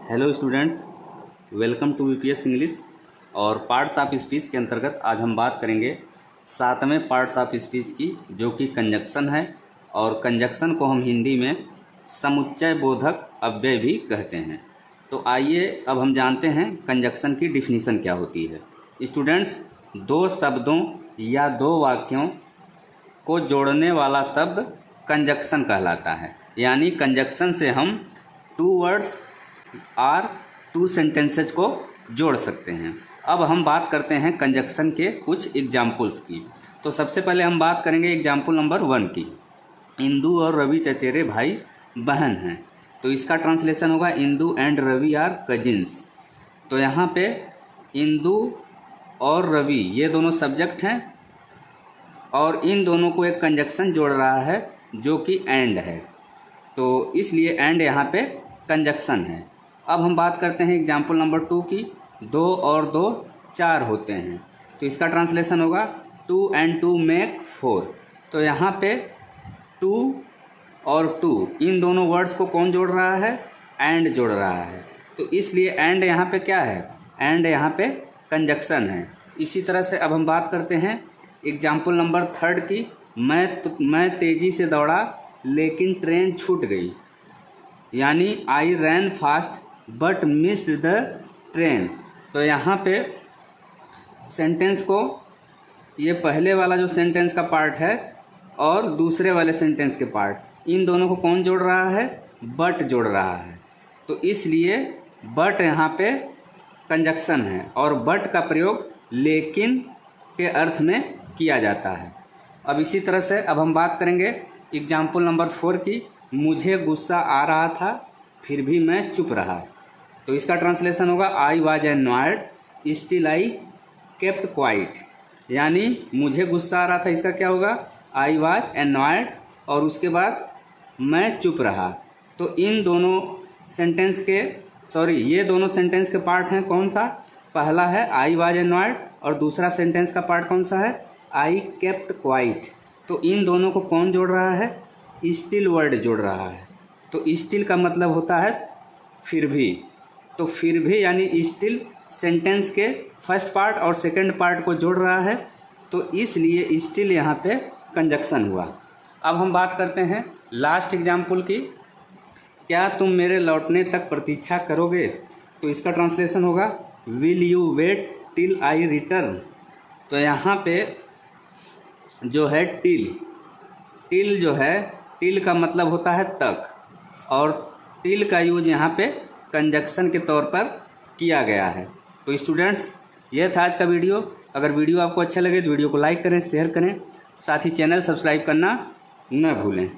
Hello students, welcome to VPS English. और parts of speech के अंतर्गत आज हम बात करेंगे 7वें पार्ट्स ऑफ स्पीच की, जो कि कंजक्शन है। और कंजक्शन को हम हिंदी में समुच्चय बोधक अव्यय भी कहते हैं। तो आइए अब हम जानते हैं कंजक्शन की डिफिनीशन क्या होती है। स्टूडेंट्स, दो शब्दों या दो वाक्यों को जोड़ने वाला शब्द कंजक्शन कहलाता है। यानी कंजक्शन से हम टू वर्ड्स और टू सेंटेंसेज को जोड़ सकते हैं। अब हम बात करते हैं कंजक्शन के कुछ एग्जाम्पल्स की। तो सबसे पहले हम बात करेंगे एग्जाम्पल नंबर 1 की। इंदु और रवि चचेरे भाई बहन हैं। तो इसका ट्रांसलेशन होगा Indu and Ravi are cousins. तो यहाँ पे इंदु और रवि ये दोनों सब्जेक्ट हैं और इन दोनों को एक कंजक्शन जोड़ रहा है जो कि एंड है। तो इसलिए एंड यहाँ पे कंजक्शन है। अब हम बात करते हैं एग्जाम्पल नंबर 2 की। 2 और 2 4 होते हैं। तो इसका ट्रांसलेशन होगा 2 and 2 मेक 4। तो यहाँ पे 2 और 2 इन दोनों वर्ड्स को कौन जोड़ रहा है? एंड जोड़ रहा है। तो इसलिए एंड यहाँ पे क्या है? एंड यहाँ पे कंजक्शन है। इसी तरह से अब हम बात करते हैं एग्जाम्पल नंबर 3 की। मैं तेज़ी से दौड़ा लेकिन ट्रेन छूट गई। यानी I ran fast but missed the train. तो यहाँ पे सेंटेंस को, ये पहले वाला जो सेंटेंस का पार्ट है और दूसरे वाले सेंटेंस के पार्ट, इन दोनों को कौन जोड़ रहा है? बट जोड़ रहा है। तो इसलिए बट यहाँ पे कंजक्शन है और बट का प्रयोग लेकिन के अर्थ में किया जाता है। अब इसी तरह से अब हम बात करेंगे एग्जाम्पल नंबर 4 की। मुझे गुस्सा आ रहा था फिर भी मैं चुप रहा। तो इसका ट्रांसलेशन होगा I was annoyed still I kept quite. यानी मुझे गुस्सा आ रहा था, इसका क्या होगा? आई वॉज एनॉयड और उसके बाद मैं चुप रहा। तो इन दोनों सेंटेंस के ये दोनों सेंटेंस के पार्ट हैं कौन सा? पहला है आई वॉज एनॉयड और दूसरा सेंटेंस का पार्ट कौन सा है? I kept quite. तो इन दोनों को कौन जोड़ रहा है? स्टिल वर्ड जोड़ रहा है। तो स्टिल का मतलब होता है फिर भी। तो फिर भी यानी स्टिल सेंटेंस के फर्स्ट पार्ट और सेकंड पार्ट को जोड़ रहा है। तो इसलिए स्टिल यहाँ पे कंजक्शन हुआ। अब हम बात करते हैं लास्ट एग्जाम्पल की। क्या तुम मेरे लौटने तक प्रतीक्षा करोगे? तो इसका ट्रांसलेशन होगा will you wait till I return. तो यहाँ पे जो है टिल जो है, टिल का मतलब होता है तक, और टिल का यूज यहाँ पे कंजक्शन के तौर पर किया गया है। तो स्टूडेंट्स, ये था आज का वीडियो। अगर वीडियो आपको अच्छा लगे तो वीडियो को लाइक करें, शेयर करें, साथ ही चैनल सब्सक्राइब करना न भूलें।